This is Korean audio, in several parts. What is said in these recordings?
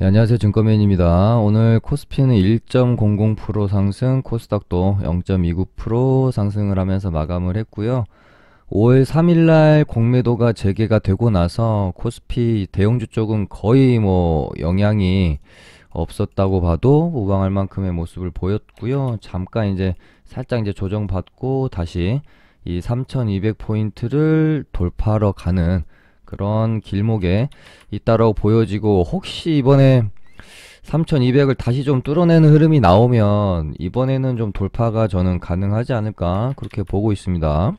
네, 안녕하세요. 증권맨입니다. 오늘 코스피는 1.00% 상승, 코스닥도 0.29% 상승을 하면서 마감을 했고요. 5월 3일날 공매도가 재개가 되고 나서 코스피 대형주 쪽은 거의 뭐 영향이 없었다고 봐도 무방할 만큼의 모습을 보였고요. 잠깐 이제 살짝 이제 조정받고 다시 이 3200포인트를 돌파하러 가는 그런 길목에 있다라고 보여지고, 혹시 이번에 3200을 다시 좀 뚫어내는 흐름이 나오면 이번에는 좀 돌파가 저는 가능하지 않을까 그렇게 보고 있습니다.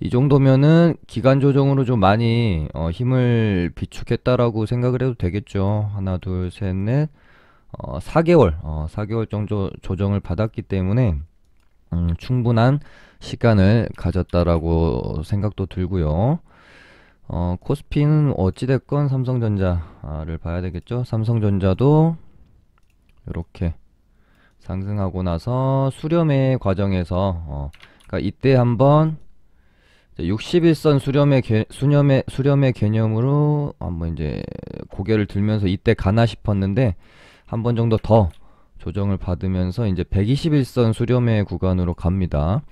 이 정도면은 기간 조정으로 좀 많이 힘을 비축했다라고 생각을 해도 되겠죠. 하나 둘 셋 넷 4개월 정도 조정을 받았기 때문에 충분한 시간을 가졌다라고 생각도 들고요. 코스피는 어찌됐건 삼성전자를 봐야 되겠죠. 삼성전자도 이렇게 상승하고 나서 수렴의 과정에서 그러니까 이때 한번 61선 수렴의 개념으로 한번 이제 고개를 들면서 이때 가나 싶었는데 한 번 정도 더 조정을 받으면서 이제 121선 수렴의 구간으로 갑니다.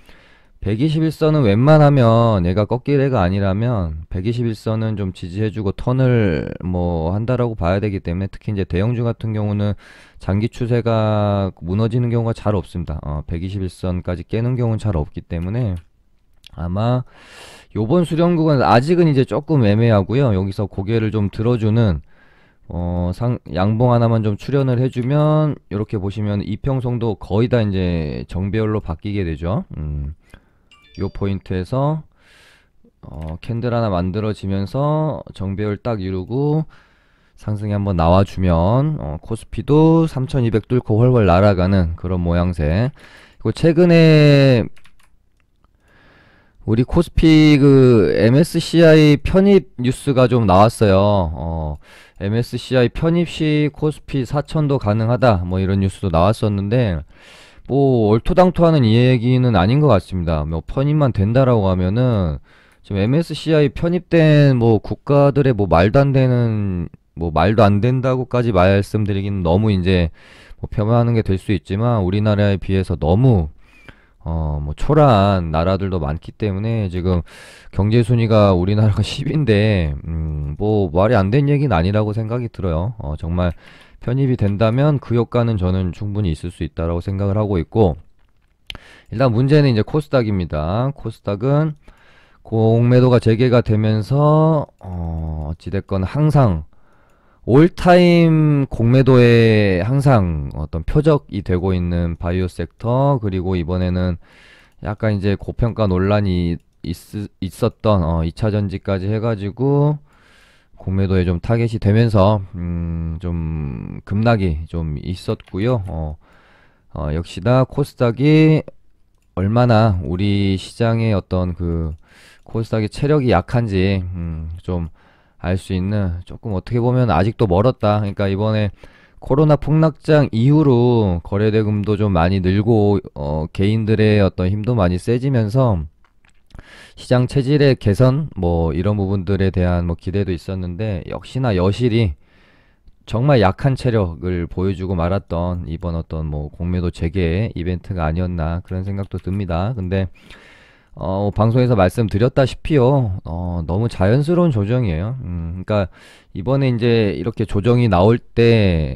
121선은 웬만하면 얘가 꺾일 애가 아니라면 121선은 좀 지지해주고 턴을 뭐 한다라고 봐야 되기 때문에, 특히 이제 대형주 같은 경우는 장기 추세가 무너지는 경우가 잘 없습니다. 121선까지 깨는 경우는 잘 없기 때문에 아마 요번 수렴 구간 아직은 이제 조금 애매하고요. 여기서 고개를 좀 들어주는 양봉 하나만 좀 출현을 해주면 이렇게 보시면 이평선도 거의 다 이제 정배열로 바뀌게 되죠. 요 포인트에서 캔들 하나 만들어지면서 정배열 딱 이루고 상승이 한번 나와주면 코스피도 3200 뚫고 훨훨 날아가는 그런 모양새. 그리고 최근에 우리 코스피 그 MSCI 편입 뉴스가 좀 나왔어요. MSCI 편입 시 코스피 4000도 가능하다 뭐 이런 뉴스도 나왔었는데, 뭐 얼토당토하는 이 얘기는 아닌 것 같습니다. 뭐 편입만 된다라고 하면은 지금 MSCI 편입된 뭐 국가들의 뭐 말도 안 된다고까지 말씀드리기는 너무 이제 뭐 폄하하는 게 될 수 있지만, 우리나라에 비해서 너무 뭐 초라한 나라들도 많기 때문에 지금 경제 순위가 우리나라가 10인데 뭐 말이 안 된 얘기는 아니라고 생각이 들어요. 정말 편입이 된다면 그 효과는 저는 충분히 있을 수 있다라고 생각을 하고 있고, 일단 문제는 이제 코스닥입니다. 코스닥은 공매도가 재개가 되면서 어찌됐건 항상 올타임 공매도에 항상 어떤 표적이 되고 있는 바이오 섹터, 그리고 이번에는 약간 이제 고평가 논란이 있었던 2차전지까지 해가지고 공매도에 좀 타겟이 되면서 좀 급락이 좀 있었고요. 역시나 코스닥이 얼마나 우리 시장의 어떤 그 코스닥의 체력이 약한지 좀 알 수 있는, 조금 어떻게 보면 아직도 멀었다. 그러니까 이번에 코로나 폭락장 이후로 거래대금도 좀 많이 늘고 개인들의 어떤 힘도 많이 세지면서 시장 체질의 개선 뭐 이런 부분들에 대한 뭐 기대도 있었는데, 역시나 여실히 정말 약한 체력을 보여주고 말았던 이번 어떤 뭐 공매도 재개 이벤트가 아니었나 그런 생각도 듭니다. 근데 방송에서 말씀드렸다시피요, 너무 자연스러운 조정이에요. 그러니까 이번에 이제 이렇게 조정이 나올 때는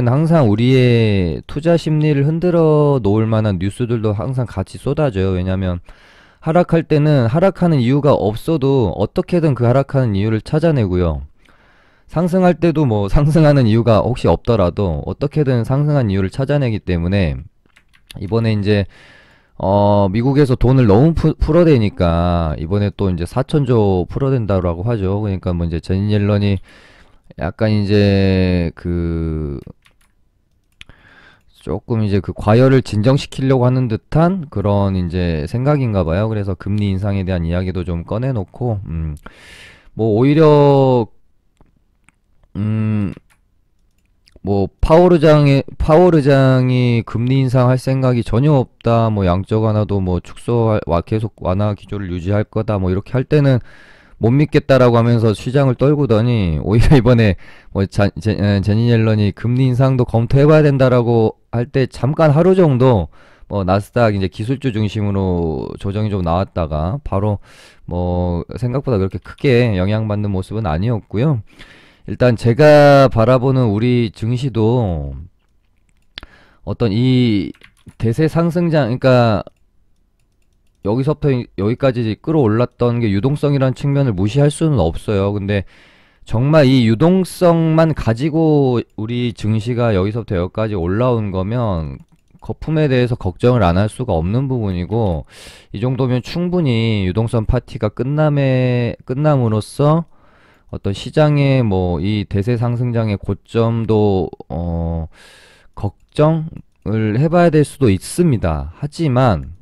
항상 우리의 투자 심리를 흔들어 놓을 만한 뉴스들도 항상 같이 쏟아져요. 왜냐면 하락할 때는 하락하는 이유가 없어도 어떻게든 그 하락하는 이유를 찾아내고요. 상승할 때도 뭐 상승하는 이유가 혹시 없더라도 어떻게든 상승한 이유를 찾아내기 때문에, 이번에 이제 미국에서 돈을 너무 풀어대니까 이번에 또 이제 4천조 풀어댄다고 하죠. 그러니까 뭐 이제 제니 옐런이 약간 이제 그 조금 이제 그 과열을 진정시키려고 하는 듯한 그런 이제 생각인가 봐요. 그래서 금리 인상에 대한 이야기도 좀 꺼내놓고 뭐 오히려 뭐 파월 의장이 금리 인상할 생각이 전혀 없다. 뭐 양적 완화도 뭐 계속 완화 기조를 유지할 거다. 뭐 이렇게 할 때는 못 믿겠다라고 하면서 시장을 떨구더니 오히려 이번에 뭐 제니 옐런이 금리 인상도 검토해봐야 된다라고 할 때 잠깐 하루 정도 뭐 나스닥 이제 기술주 중심으로 조정이 좀 나왔다가 바로 뭐 생각보다 그렇게 크게 영향받는 모습은 아니었고요. 일단 제가 바라보는 우리 증시도 어떤 이 대세 상승장, 그러니까 여기서부터 여기까지 끌어올랐던 게 유동성이라는 측면을 무시할 수는 없어요. 근데 정말 이 유동성만 가지고 우리 증시가 여기서부터 여기까지 올라온 거면 거품에 대해서 걱정을 안 할 수가 없는 부분이고, 이 정도면 충분히 유동성 파티가 끝남으로써 어떤 시장의 뭐 이 대세 상승장의 고점도 걱정을 해봐야 될 수도 있습니다. 하지만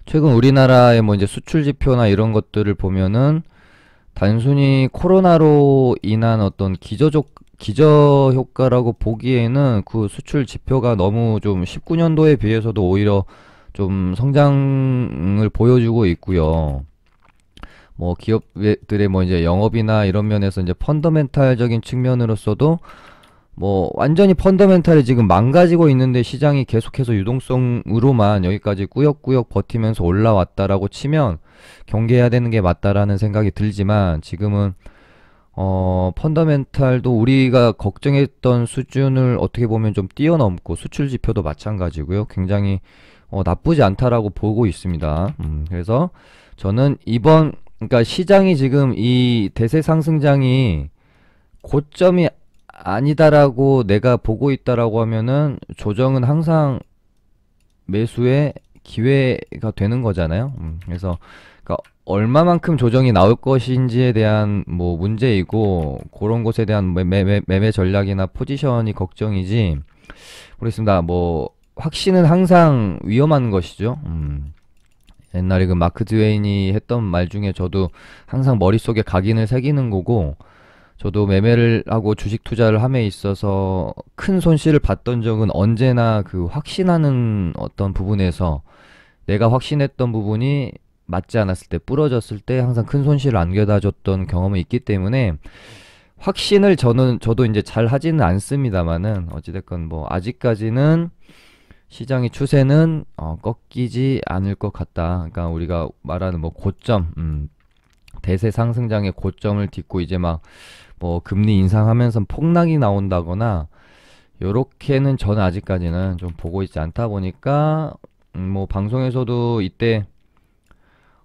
최근 우리나라의 뭐 이제 수출 지표나 이런 것들을 보면은 단순히 코로나로 인한 어떤 기저 효과라고 보기에는 그 수출 지표가 너무 좀 19년도에 비해서도 오히려 좀 성장을 보여주고 있고요. 뭐 기업들의 뭐 이제 영업이나 이런 면에서 이제 펀더멘탈적인 측면으로서도 뭐 완전히 펀더멘탈이 지금 망가지고 있는데 시장이 계속해서 유동성으로만 여기까지 꾸역꾸역 버티면서 올라왔다라고 치면 경계해야 되는 게 맞다라는 생각이 들지만, 지금은 펀더멘탈도 우리가 걱정했던 수준을 어떻게 보면 좀 뛰어넘고, 수출 지표도 마찬가지고요. 굉장히 나쁘지 않다라고 보고 있습니다. 그래서 저는 그러니까 시장이 지금 이 대세 상승장이 고점이 아니다라고 내가 보고 있다라고 하면은 조정은 항상 매수의 기회가 되는 거잖아요. 그래서 그러니까 얼마만큼 조정이 나올 것인지에 대한 뭐 문제이고, 그런 것에 대한 매매 전략이나 포지션이 걱정이지 모르겠습니다. 뭐 확신은 항상 위험한 것이죠. 옛날에 그 마크 트웨인이 했던 말 중에 저도 항상 머릿속에 각인을 새기는 거고, 저도 매매를 하고 주식 투자를 함에 있어서 큰 손실을 봤던 적은 언제나 그 확신하는 어떤 부분에서 내가 확신했던 부분이 맞지 않았을 때, 부러졌을 때 항상 큰 손실을 안겨다 줬던 경험이 있기 때문에, 확신을 저도 이제 잘 하지는 않습니다만은 어찌됐건 뭐 아직까지는 시장의 추세는 꺾이지 않을 것 같다. 그러니까 우리가 말하는 뭐 고점, 대세 상승장의 고점을 딛고 이제 막 뭐 금리 인상하면서 폭락이 나온다거나 요렇게는 저는 아직까지는 좀 보고 있지 않다 보니까, 뭐 방송에서도 이때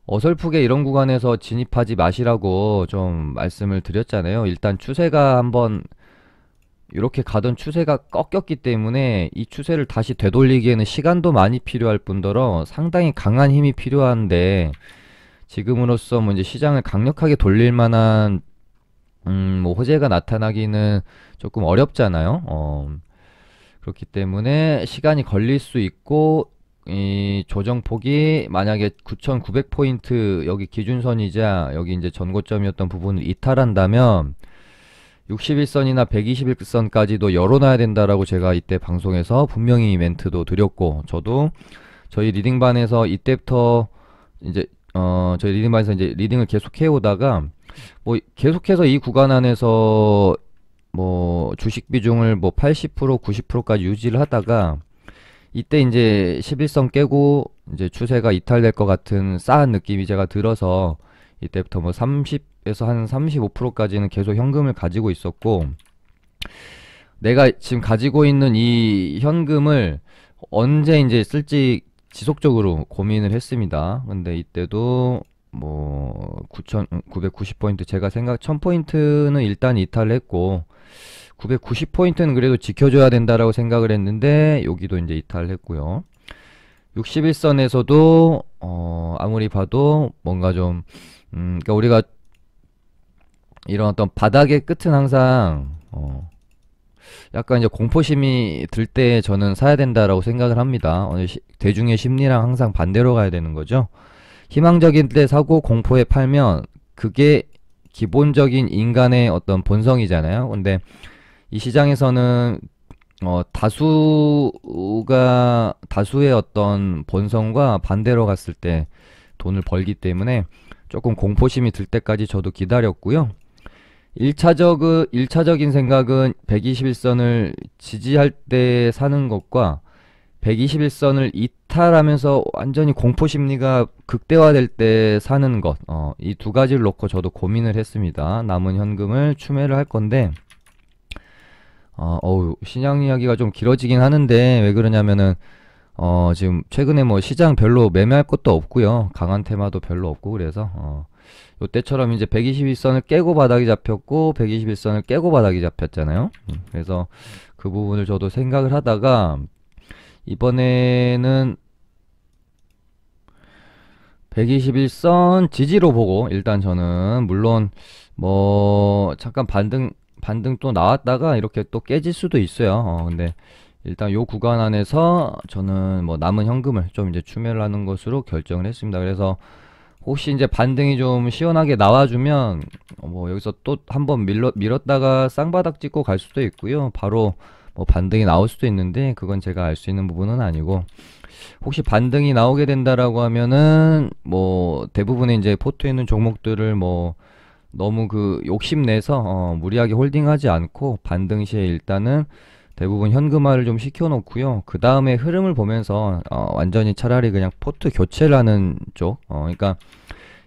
어설프게 이런 구간에서 진입하지 마시라고 좀 말씀을 드렸잖아요. 일단 추세가 한번 이렇게 가던 추세가 꺾였기 때문에 이 추세를 다시 되돌리기에는 시간도 많이 필요할 뿐더러 상당히 강한 힘이 필요한데, 지금으로서 뭐 이제 시장을 강력하게 돌릴 만한 뭐 호재가 나타나기는 조금 어렵잖아요. 그렇기 때문에 시간이 걸릴 수 있고, 이 조정폭이 만약에 9,900포인트 여기 기준선이자 여기 이제 전고점이었던 부분을 이탈한다면 61선이나 121선까지도 열어놔야 된다라고 제가 이때 방송에서 분명히 멘트도 드렸고, 저도 저희 리딩반에서 이때부터 이제 저희 리딩반에서 이제 리딩을 계속 해오다가 뭐 계속해서 이 구간 안에서 뭐 주식 비중을 뭐 80% 90%까지 유지를 하다가 이때 이제 11선 깨고 이제 추세가 이탈될 것 같은 싸한 느낌이 제가 들어서 이때부터 뭐 30에서 한 35%까지는 계속 현금을 가지고 있었고, 내가 지금 가지고 있는 이 현금을 언제 이제 쓸지 지속적으로 고민을 했습니다. 근데 이때도 뭐 9,990포인트, 제가 1000포인트는 일단 이탈을 했고 990포인트는 그래도 지켜줘야 된다라고 생각을 했는데 여기도 이제 이탈을 했고요. 61선에서도 아무리 봐도 뭔가 좀 그러니까 우리가 이런 어떤 바닥의 끝은 항상 약간 이제 공포심이 들 때 저는 사야 된다라고 생각을 합니다. 대중의 심리랑 항상 반대로 가야 되는 거죠. 희망적인 때 사고 공포에 팔면 그게 기본적인 인간의 어떤 본성이잖아요. 근데 이 시장에서는 다수의 어떤 본성과 반대로 갔을 때 돈을 벌기 때문에 조금 공포심이 들 때까지 저도 기다렸고요. 1차적인 생각은 121선을 지지할 때 사는 것과 121선을 이탈하면서 완전히 공포심리가 극대화될 때 사는 것, 이 두 가지를 놓고 저도 고민을 했습니다. 남은 현금을 추매를 할 건데, 시장 이야기가 좀 길어지긴 하는데, 왜 그러냐면은, 지금 최근에 뭐 시장 별로 매매할 것도 없고요. 강한 테마도 별로 없고, 그래서, 요때처럼 이제 121선을 깨고 바닥이 잡혔고, 121선을 깨고 바닥이 잡혔잖아요. 그래서 그 부분을 저도 생각을 하다가, 이번에는 121선 지지로 보고 일단 저는 물론 뭐 잠깐 반등 또 나왔다가 이렇게 또 깨질 수도 있어요. 근데 일단 요 구간 안에서 저는 뭐 남은 현금을 좀 이제 추매를 하는 것으로 결정을 했습니다. 그래서 혹시 이제 반등이 좀 시원하게 나와주면 뭐 여기서 또 한번 밀었다가 쌍바닥 찍고 갈 수도 있고요. 바로 뭐 반등이 나올 수도 있는데 그건 제가 알 수 있는 부분은 아니고, 혹시 반등이 나오게 된다라고 하면은 뭐 대부분의 이제 포트에 있는 종목들을 뭐 너무 그 욕심내서 무리하게 홀딩하지 않고 반등 시에 일단은 대부분 현금화를 좀 시켜놓고요. 그 다음에 흐름을 보면서 완전히 차라리 그냥 포트 교체를 하는 쪽. 그러니까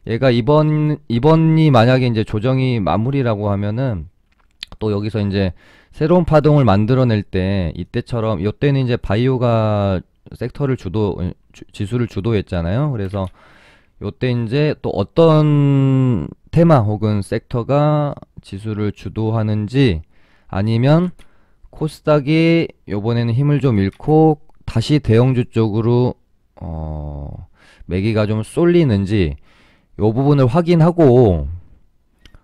얘가 이번이 만약에 이제 조정이 마무리라고 하면은 또 여기서 이제 새로운 파동을 만들어낼 때 이때처럼 이때는 이제 바이오가 섹터를 지수를 주도했잖아요. 그래서 요때 이제 또 어떤 테마 혹은 섹터가 지수를 주도하는지, 아니면 코스닥이 요번에는 힘을 좀 잃고 다시 대형주 쪽으로 매기가 좀 쏠리는지 요 부분을 확인하고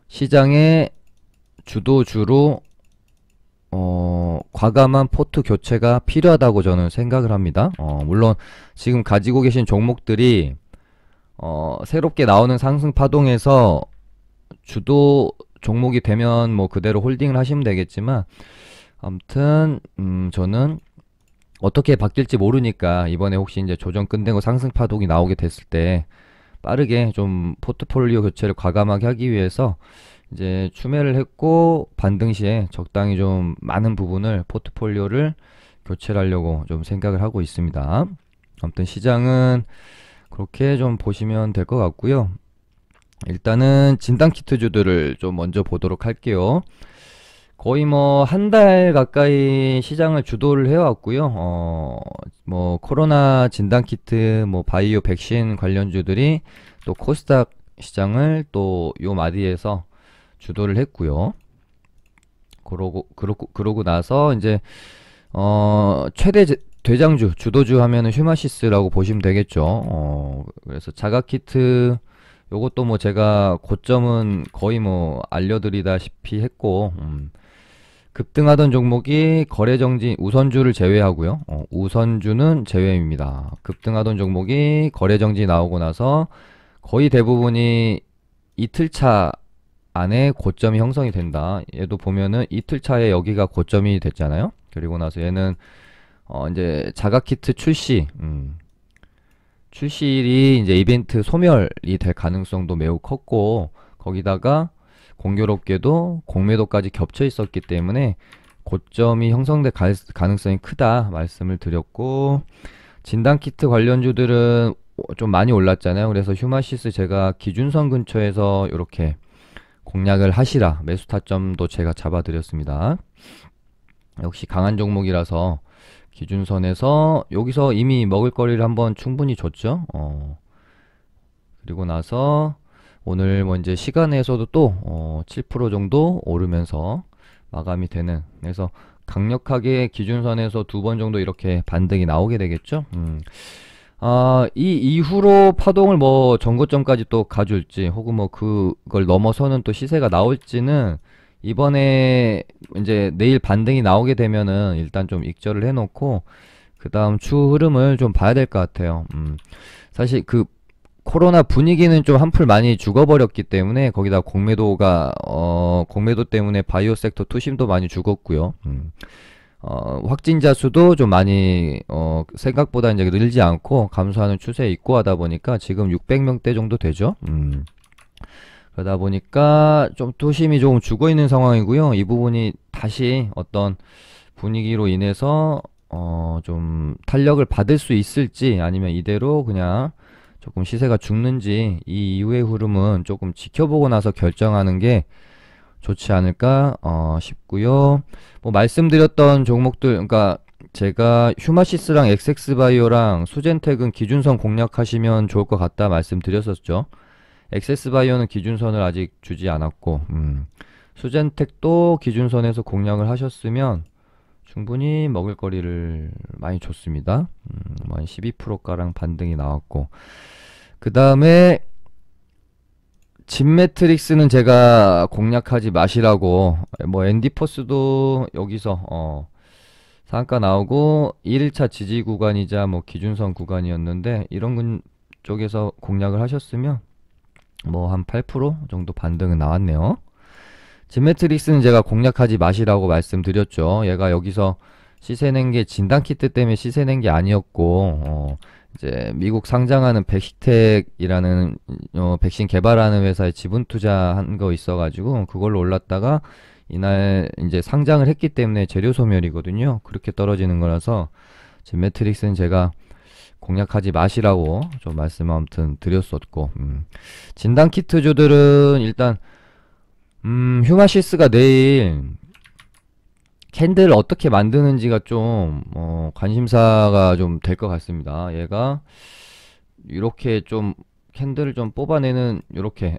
시장의 주도주로 과감한 포트 교체가 필요하다고 저는 생각을 합니다. 물론 지금 가지고 계신 종목들이 새롭게 나오는 상승 파동에서 주도 종목이 되면 뭐 그대로 홀딩을 하시면 되겠지만, 아무튼 저는 어떻게 바뀔지 모르니까 이번에 혹시 이제 조정 끝내고 상승 파동이 나오게 됐을 때 빠르게 좀 포트폴리오 교체를 과감하게 하기 위해서 이제 추매를 했고, 반등 시에 적당히 좀 많은 부분을 포트폴리오를 교체를 하려고 좀 생각을 하고 있습니다. 아무튼 시장은 그렇게 좀 보시면 될 것 같고요. 일단은 진단키트주들을 좀 먼저 보도록 할게요. 거의 뭐 한 달 가까이 시장을 주도를 해왔고요. 뭐 코로나 진단키트, 뭐 바이오 백신 관련주들이 또 코스닥 시장을 또 요 마디에서 주도를 했고요. 그러고 나서 이제 최대 대장주 주도주 하면은 휴마시스라고 보시면 되겠죠. 그래서 자가키트 요것도 뭐 제가 고점은 거의 뭐 알려드리다시피 했고, 급등하던 종목이 거래정지 우선주를 제외하고요. 우선주는 제외입니다. 급등하던 종목이 거래정지 나오고 나서 거의 대부분이 이틀차 안에 고점이 형성이 된다. 얘도 보면은 이틀차에 여기가 고점이 됐잖아요. 그리고 나서 얘는 이제 자가키트 출시일이 이제 이벤트 소멸이 될 가능성도 매우 컸고, 거기다가 공교롭게도 공매도까지 겹쳐 있었기 때문에 고점이 형성될 가능성이 크다 말씀을 드렸고, 진단키트 관련주들은 좀 많이 올랐잖아요. 그래서 휴마시스 제가 기준선 근처에서 이렇게 공략을 하시라, 매수 타점도 제가 잡아드렸습니다. 역시 강한 종목이라서 기준선에서 여기서 이미 먹을거리를 한번 충분히 줬죠. 그리고 나서 오늘 뭐 이제 시간에서도 또 7% 정도 오르면서 마감이 되는, 그래서 강력하게 기준선에서 두 번 정도 이렇게 반등이 나오게 되겠죠. 이 이후로 파동을 뭐 전고점까지 또 가줄지, 혹은 뭐 그걸 넘어서는 또 시세가 나올지는 이번에 이제 내일 반등이 나오게 되면은 일단 좀 익절을 해놓고 그 다음 추후 흐름을 좀 봐야 될 것 같아요. 사실 그 코로나 분위기는 좀 한풀 많이 죽어버렸기 때문에, 거기다 공매도가 공매도 때문에 바이오 섹터 투심도 많이 죽었고요. 확진자 수도 좀 많이 생각보다 이제 늘지 않고 감소하는 추세에 있고 하다 보니까 지금 600명대 정도 되죠. 그러다 보니까 좀 투심이 조금 죽어 있는 상황이고요. 이 부분이 다시 어떤 분위기로 인해서 좀 탄력을 받을 수 있을지 아니면 이대로 그냥 조금 시세가 죽는지 이 이후의 흐름은 조금 지켜보고 나서 결정하는 게 좋지 않을까 싶고요. 뭐 말씀드렸던 종목들, 그러니까 제가 휴마시스랑 엑섹스바이오랑 수젠텍은 기준선 공략하시면 좋을 것 같다 말씀드렸었죠. 엑섹스바이오는 기준선을 아직 주지 않았고, 수젠텍도 기준선에서 공략을 하셨으면 충분히 먹을거리를 많이 줬습니다. 한 12%가량 반등이 나왔고, 그 다음에 진매트릭스는 제가 공략하지 마시라고, 뭐 앤디퍼스도 여기서 상한가 나오고 1일차 지지 구간이자 뭐 기준선 구간이었는데 이런 쪽에서 공략을 하셨으면 뭐 한 8% 정도 반등은 나왔네요. 진매트릭스는 제가 공략하지 마시라고 말씀드렸죠. 얘가 여기서 시세낸 게 진단키트 때문에 시세낸 게 아니었고 이제 미국 상장하는 백시텍이라는 백신 개발하는 회사에 지분 투자한 거 있어가지고 그걸로 올랐다가 이날 이제 상장을 했기 때문에 재료 소멸이거든요. 그렇게 떨어지는 거라서 진매트릭스는 제가 공략하지 마시라고 좀 말씀 아무튼 드렸었고, 진단키트주들은 일단 휴마시스가 내일 캔들을 어떻게 만드는지가 좀 관심사가 좀 될 것 같습니다. 얘가 이렇게 좀 캔들을 좀 뽑아내는, 이렇게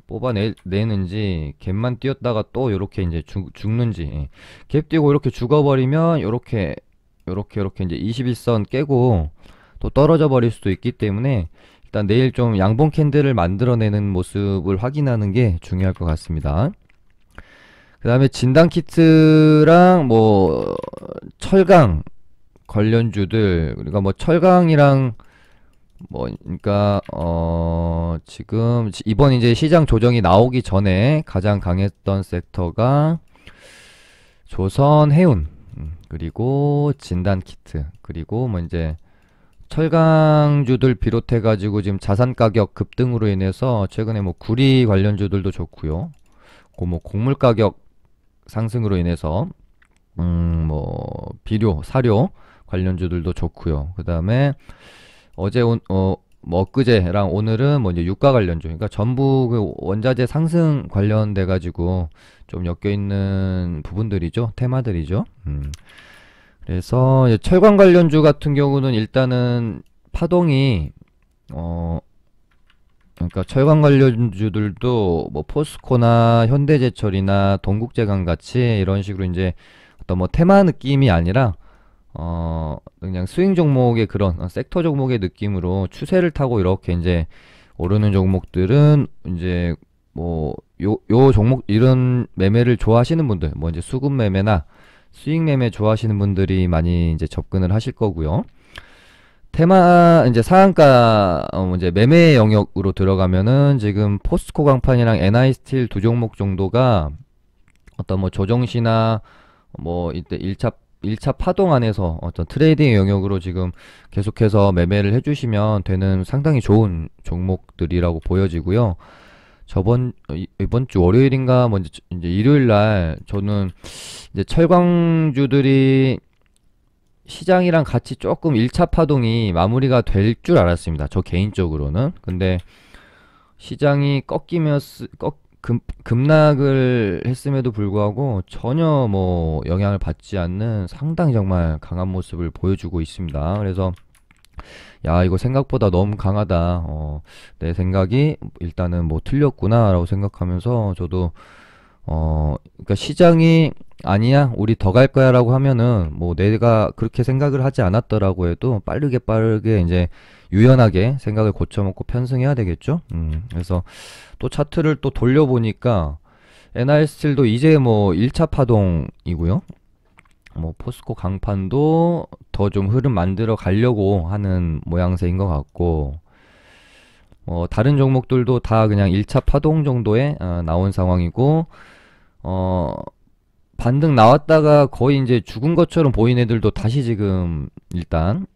뽑아내는지, 갭만 띄었다가 또 이렇게 이제 죽는지, 갭 띄고 이렇게 죽어버리면 이렇게 이제 21선 깨고 또 떨어져 버릴 수도 있기 때문에 일단 내일 좀 양봉 캔들을 만들어내는 모습을 확인하는 게 중요할 것 같습니다. 그 다음에 진단키트랑 뭐 철강 관련주들, 그러니까 뭐 철강이랑 뭐 그러니까 지금 이번 이제 시장 조정이 나오기 전에 가장 강했던 섹터가 조선 해운, 그리고 진단키트, 그리고 뭐 이제 철강주들 비롯해 가지고 지금 자산 가격 급등으로 인해서 최근에 뭐 구리 관련주들도 좋고요. 뭐 곡물 가격 상승으로 인해서 뭐 비료, 사료 관련주들도 좋고요. 그 다음에 어제 뭐 엊그제랑 오늘은 뭐 이제 유가 관련주, 그러니까 전부 그 원자재 상승 관련돼 가지고 좀 엮여 있는 부분들이죠, 테마들이죠. 그래서 이제 철강 관련주 같은 경우는 일단은 파동이 그러니까 철강 관련주들도 뭐 포스코나 현대제철이나 동국제강 같이 이런 식으로 이제 어떤 뭐 테마 느낌이 아니라 그냥 스윙 종목의 그런 섹터 종목의 느낌으로 추세를 타고 이렇게 이제 오르는 종목들은 이제 뭐 요 종목 이런 매매를 좋아하시는 분들, 뭐 이제 수급 매매나 수익 매매 좋아하시는 분들이 많이 이제 접근을 하실 거고요. 테마 이제 상한가 이제 매매 영역으로 들어가면은 지금 포스코 강판이랑 NI스틸 두 종목 정도가 어떤 뭐 조정시나 뭐 이때 1차 파동 안에서 어떤 트레이딩 영역으로 지금 계속해서 매매를 해주시면 되는 상당히 좋은 종목들이라고 보여지고요. 이번 주 월요일인가 뭐 이제 일요일 날 저는 이제 철강주들이 시장이랑 같이 조금 1차 파동이 마무리가 될 줄 알았습니다. 저 개인적으로는. 근데 시장이 급락을 했음에도 불구하고 전혀 뭐 영향을 받지 않는 상당히 정말 강한 모습을 보여주고 있습니다. 그래서 야, 이거 생각보다 너무 강하다. 내 생각이 일단은 뭐 틀렸구나 라고 생각하면서 저도 그러니까 시장이 아니야 우리 더 갈 거야 라고 하면은 뭐 내가 그렇게 생각을 하지 않았더라고 해도 빠르게 이제 유연하게 생각을 고쳐먹고 편승해야 되겠죠. 그래서 또 차트를 또 돌려보니까 NI스틸도 이제 뭐 1차 파동이고요. 뭐 포스코 강판도 더 좀 흐름 만들어 가려고 하는 모양새인 것 같고, 다른 종목들도 다 그냥 1차 파동 정도에 나온 상황이고, 반등 나왔다가 거의 이제 죽은 것처럼 보이는 애들도 다시 지금 일단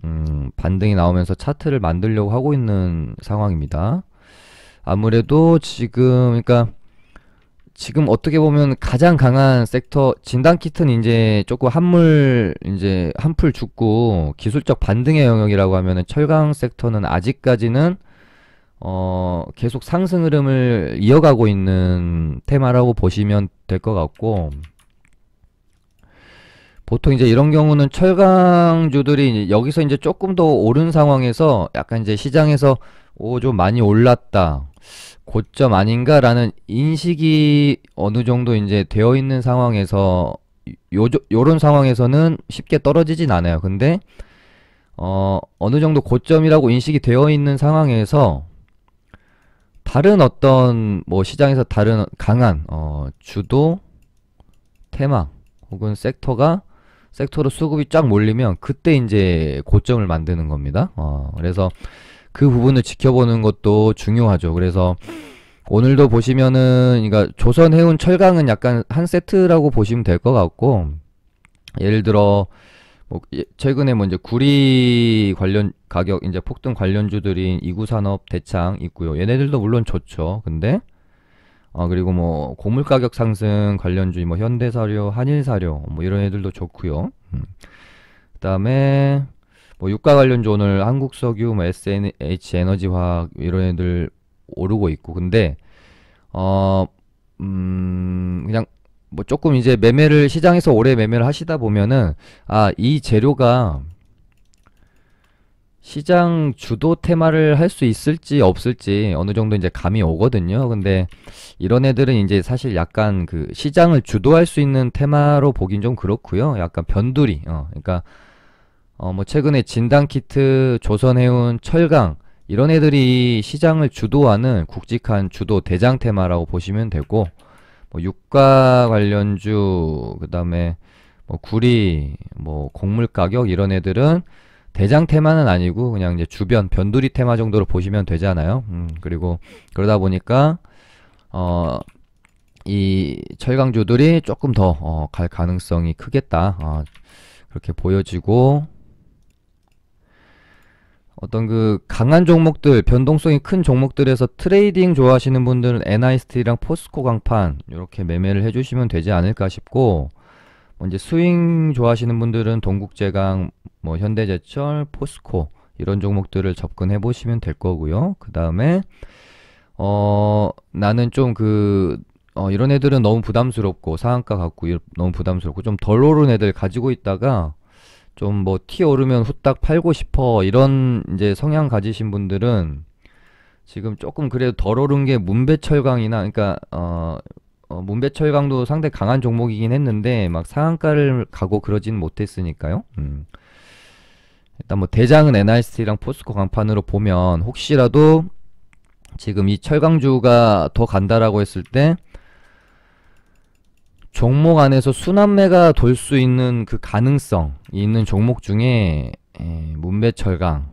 반등이 나오면서 차트를 만들려고 하고 있는 상황입니다. 아무래도 지금, 그러니까 지금 어떻게 보면 가장 강한 섹터, 진단키트는 이제 조금 이제 한풀 죽고 기술적 반등의 영역이라고 하면은 철강 섹터는 아직까지는 계속 상승 흐름을 이어가고 있는 테마라고 보시면 될 것 같고, 보통 이제 이런 경우는 철강주들이 이제 여기서 이제 조금 더 오른 상황에서 약간 이제 시장에서 좀 많이 올랐다, 고점 아닌가라는 인식이 어느 정도 이제 되어 있는 상황에서 요런 상황에서는 쉽게 떨어지진 않아요. 근데 어느 정도 고점이라고 인식이 되어 있는 상황에서 다른 어떤 뭐 시장에서 다른 강한 주도 테마 혹은 섹터로 수급이 쫙 몰리면 그때 이제 고점을 만드는 겁니다. 그래서 그 부분을 지켜보는 것도 중요하죠. 그래서 오늘도 보시면은, 그러니까 조선, 해운, 철강은 약간 한 세트라고 보시면 될 것 같고, 예를 들어 뭐 최근에 뭐 이제 구리 관련 가격 이제 폭등 관련주들인 이구산업, 대창 있고요. 얘네들도 물론 좋죠. 근데 그리고 뭐 곡물 가격 상승 관련주 뭐 현대사료, 한일사료 뭐 이런 애들도 좋고요. 그다음에 뭐 유가 관련주 오늘 한국석유, 뭐 SNH 에너지화학 이런 애들 오르고 있고. 근데 그냥 뭐 조금 이제 매매를 시장에서 오래 매매를 하시다 보면은 이 재료가 시장 주도 테마를 할 수 있을지 없을지 어느 정도 이제 감이 오거든요. 근데 이런 애들은 이제 사실 약간 그 시장을 주도할 수 있는 테마로 보긴 좀 그렇고요. 약간 변두리. 그러니까 뭐 최근에 진단키트, 조선해운, 철강 이런 애들이 시장을 주도하는 굵직한 주도 대장 테마라고 보시면 되고, 뭐 유가 관련주, 그다음에 뭐 구리, 뭐 곡물 가격 이런 애들은 대장 테마는 아니고 그냥 이제 주변 변두리 테마 정도로 보시면 되잖아요. 그리고 그러다 보니까 이 철강주들이 조금 더 갈 가능성이 크겠다, 그렇게 보여지고, 어떤 그 강한 종목들, 변동성이 큰 종목들에서 트레이딩 좋아하시는 분들은 NIST랑 포스코 강판 이렇게 매매를 해주시면 되지 않을까 싶고, 뭐 이제 스윙 좋아하시는 분들은 동국제강, 뭐 현대제철, 포스코 이런 종목들을 접근해 보시면 될 거고요. 그 다음에 나는 좀 이런 애들은 너무 부담스럽고 상한가 갖고 너무 부담스럽고 좀 덜 오른 애들 가지고 있다가 좀 뭐 티 오르면 후딱 팔고 싶어 이런 이제 성향 가지신 분들은 지금 조금 그래도 덜 오른 게 문배철강이나, 그러니까 문배철강도 상당히 강한 종목이긴 했는데 막 상한가를 가고 그러진 못했으니까요. 일단 뭐 대장은 NIST랑 포스코 강판으로 보면 혹시라도 지금 이 철강주가 더 간다라고 했을 때 종목 안에서 순환매가 돌 수 있는 그 가능성이 있는 종목 중에 문배철강도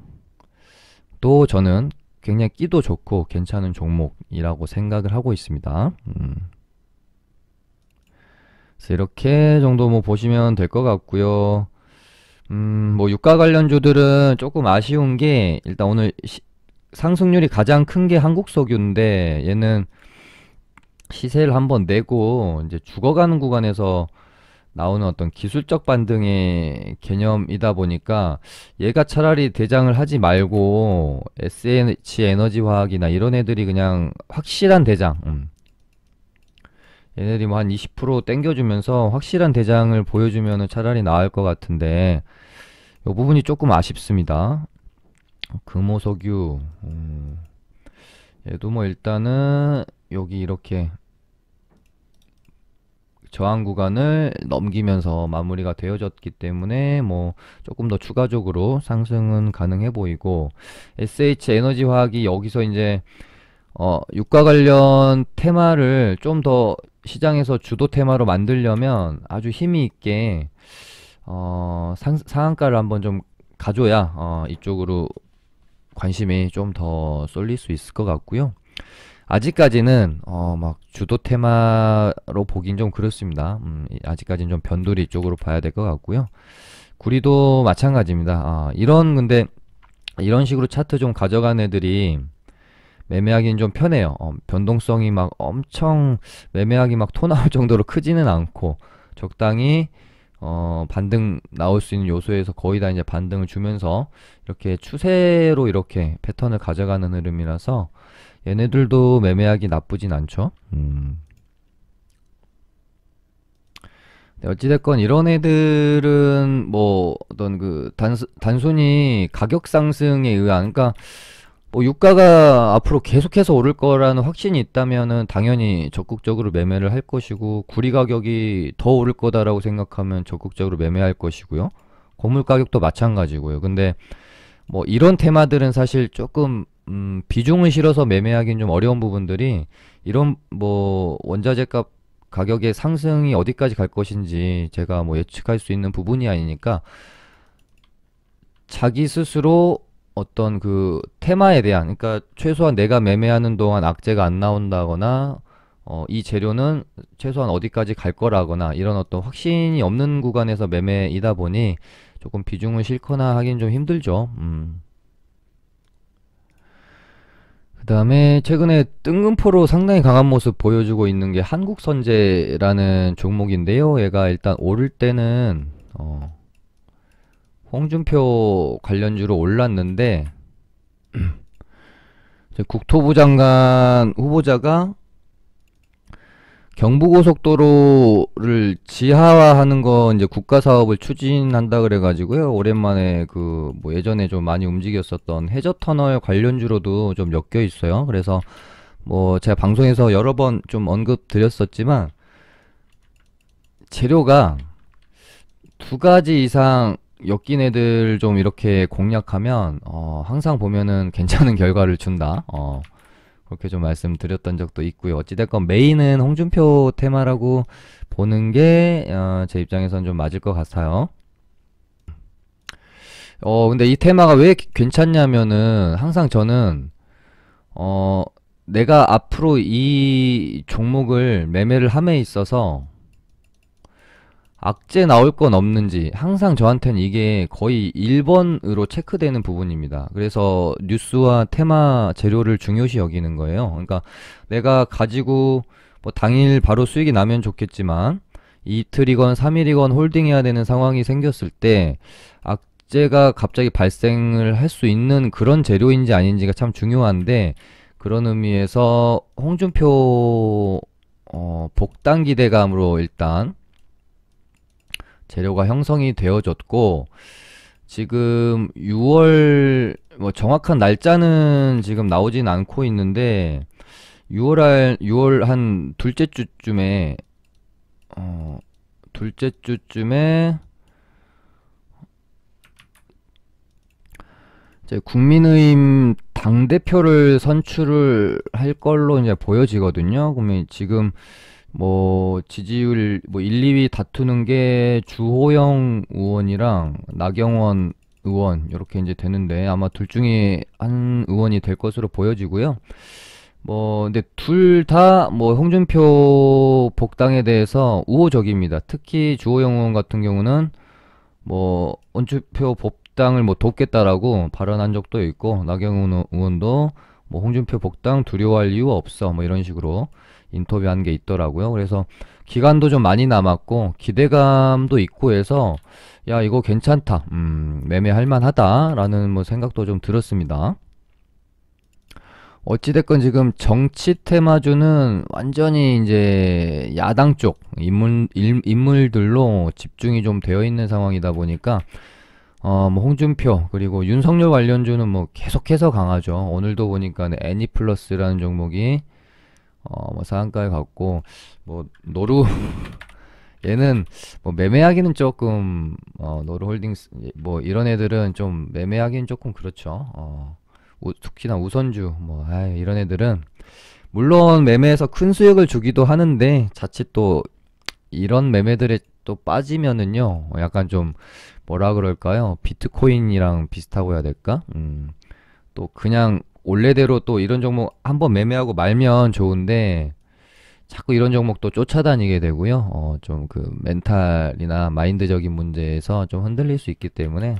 저는 굉장히 끼도 좋고 괜찮은 종목이라고 생각을 하고 있습니다. 그래서 이렇게 정도 뭐 보시면 될 것 같고요. 뭐 유가 관련주들은 조금 아쉬운 게, 일단 오늘 상승률이 가장 큰 게 한국석유인데 얘는 시세를 한번 내고 이제 죽어가는 구간에서 나오는 어떤 기술적 반등의 개념이다 보니까 얘가 차라리 대장을 하지 말고 SNH 에너지화학이나 이런 애들이 그냥 확실한 대장, 얘네들이 뭐 한 20% 땡겨주면서 확실한 대장을 보여주면은 차라리 나을 것 같은데 이 부분이 조금 아쉽습니다. 금호석유, 얘도 뭐 일단은 여기 이렇게 저항 구간을 넘기면서 마무리가 되어졌기 때문에 뭐 조금 더 추가적으로 상승은 가능해 보이고, SH 에너지화학이 여기서 이제 유가 관련 테마를 좀 더 시장에서 주도 테마로 만들려면 아주 힘이 있게 상한가를 한번 좀 가줘야 이쪽으로 관심이 좀 더 쏠릴 수 있을 것 같고요. 아직까지는 막 주도 테마로 보긴 좀 그렇습니다. 아직까지는 좀 변두리 쪽으로 봐야 될 것 같고요. 구리도 마찬가지입니다. 근데 이런 식으로 차트 좀 가져간 애들이 매매하기는 좀 편해요. 변동성이 막 엄청 매매하기 막 토 나올 정도로 크지는 않고 적당히 반등 나올 수 있는 요소에서 거의 다 이제 반등을 주면서 이렇게 추세로 이렇게 패턴을 가져가는 흐름이라서 얘네들도 매매하기 나쁘진 않죠. 네, 어찌됐건 이런 애들은 뭐 어떤 그 단순히 가격 상승에 의한, 그러니까 뭐 유가가 앞으로 계속해서 오를 거라는 확신이 있다면은 당연히 적극적으로 매매를 할 것이고, 구리 가격이 더 오를 거다라고 생각하면 적극적으로 매매할 것이고요. 건물 가격도 마찬가지고요. 근데 뭐 이런 테마들은 사실 조금 비중을 실어서 매매하기는 좀 어려운 부분들이, 이런 뭐 원자재 값 가격의 상승이 어디까지 갈 것인지 제가 뭐 예측할 수 있는 부분이 아니니까, 자기 스스로 어떤 그 테마에 대한, 그러니까 최소한 내가 매매하는 동안 악재가 안 나온다거나 이 재료는 최소한 어디까지 갈 거라거나 이런 어떤 확신이 없는 구간에서 매매이다 보니 조금 비중을 실거나 하긴 좀 힘들죠. 그 다음에 최근에 뜬금포로 상당히 강한 모습 보여주고 있는 게 한국선제라는 종목인데요. 얘가 일단 오를 때는 홍준표 관련주로 올랐는데, 이제 국토부 장관 후보자가 경부고속도로를 지하화하는 거 이제 국가 사업을 추진한다 그래가지고요. 오랜만에 그 뭐 예전에 좀 많이 움직였었던 해저터널 관련주로도 좀 엮여 있어요. 그래서 뭐 제가 방송에서 여러 번 좀 언급 드렸었지만, 재료가 두 가지 이상 엮인 애들 좀 이렇게 공략하면 항상 보면은 괜찮은 결과를 준다. 그렇게 좀 말씀드렸던 적도 있고요. 어찌됐건 메인은 홍준표 테마라고 보는 게 제 입장에선 좀 맞을 것 같아요. 근데 이 테마가 왜 괜찮냐면은, 항상 저는 내가 앞으로 이 종목을 매매를 함에 있어서 악재 나올 건 없는지 항상 저한테는 이게 거의 1번으로 체크되는 부분입니다. 그래서 뉴스와 테마 재료를 중요시 여기는 거예요. 그러니까 내가 가지고 뭐 당일 바로 수익이 나면 좋겠지만 이틀이건 3일이건 홀딩해야 되는 상황이 생겼을 때 악재가 갑자기 발생을 할 수 있는 그런 재료인지 아닌지가 참 중요한데, 그런 의미에서 홍준표 복당 기대감으로 일단 재료가 형성이 되어졌고, 지금 6월 뭐 정확한 날짜는 지금 나오진 않고 있는데 6월 한 둘째 주쯤에 이제 국민의힘 당대표를 선출을 할 걸로 이제 보여지거든요. 그러면 지금 뭐 지지율 뭐 1, 2위 다투는 게 주호영 의원이랑 나경원 의원 이렇게 이제 되는데, 아마 둘 중에 한 의원이 될 것으로 보여지고요. 뭐 근데 둘 다 뭐 홍준표 복당에 대해서 우호적입니다. 특히 주호영 의원 같은 경우는 뭐 홍준표 복당을 뭐 돕겠다라고 발언한 적도 있고, 나경원 의원도 뭐 홍준표 복당 두려워할 이유 없어 뭐 이런 식으로 인터뷰한 게 있더라고요. 그래서 기간도 좀 많이 남았고 기대감도 있고 해서 야 이거 괜찮다, 매매할 만하다라는 뭐 생각도 좀 들었습니다. 어찌됐건 지금 정치 테마주는 완전히 이제 야당 쪽 인물들로 집중이 좀 되어 있는 상황이다 보니까 뭐 홍준표 그리고 윤석열 관련주는 뭐 계속해서 강하죠. 오늘도 보니까 애니플러스라는 종목이 뭐 상한가에 갔고, 뭐 노루 얘는 뭐 매매하기는 조금 노루홀딩스 뭐 이런 애들은 좀 매매하기는 조금 그렇죠. 특히나 우선주 뭐 이런 애들은 물론 매매해서 큰 수익을 주기도 하는데, 자칫 또 이런 매매들에 또 빠지면은요 약간 좀 뭐라 그럴까요? 비트코인이랑 비슷하고 해야 될까? 또 그냥 원래대로 또 이런 종목 한번 매매하고 말면 좋은데 자꾸 이런 종목도 쫓아다니게 되고요. 좀 그 멘탈이나 마인드적인 문제에서 좀 흔들릴 수 있기 때문에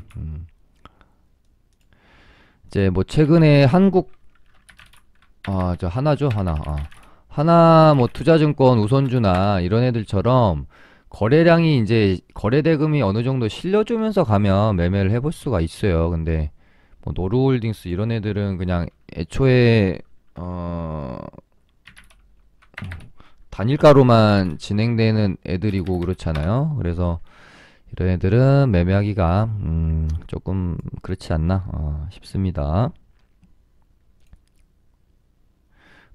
이제 뭐 최근에 저 하나죠, 하나. 하나 뭐 투자증권 우선주나 이런 애들처럼 거래량이 이제 거래 대금이 어느 정도 실려주면서 가면 매매를 해볼 수가 있어요. 근데 뭐 노루홀딩스 이런 애들은 그냥 애초에 단일가로만 진행되는 애들이고 그렇잖아요. 그래서 이런 애들은 매매하기가 조금 그렇지 않나 싶습니다.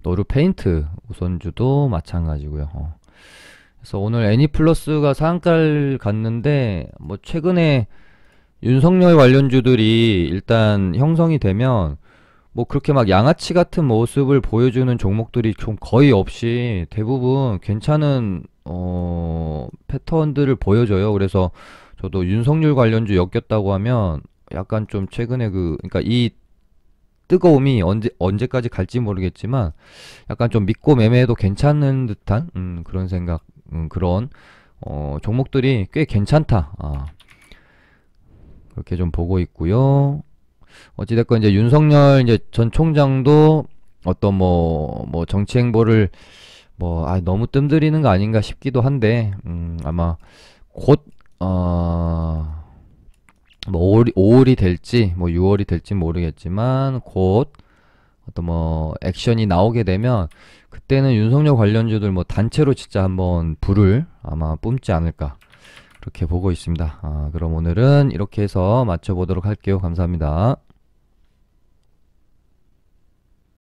노르페인트 우선주도 마찬가지고요. 그래서 오늘 애니플러스가 상한가를 갔는데 뭐 최근에 윤석열 관련주들이 일단 형성이 되면 뭐 그렇게 막 양아치 같은 모습을 보여주는 종목들이 좀 거의 없이 대부분 괜찮은 패턴들을 보여줘요. 그래서 저도 윤석열 관련주 엮였다고 하면 약간 좀 최근에 그러니까 이 뜨거움이 언제까지 갈지 모르겠지만 약간 좀 믿고 매매해도 괜찮은 듯한 그런 생각, 그런 종목들이 꽤 괜찮다. 그렇게 좀 보고 있고요. 어찌됐건 이제 윤석열 이제 전 총장도 어떤 뭐 정치 행보를 너무 뜸들이는 거 아닌가 싶기도 한데 아마 곧 뭐 5월이 될지 뭐 6월이 될지 모르겠지만 곧 어떤 뭐 액션이 나오게 되면 그때는 윤석열 관련주들 뭐 단체로 진짜 한번 불을 아마 뿜지 않을까 그렇게 보고 있습니다. 그럼 오늘은 이렇게 해서 마쳐보도록 할게요. 감사합니다.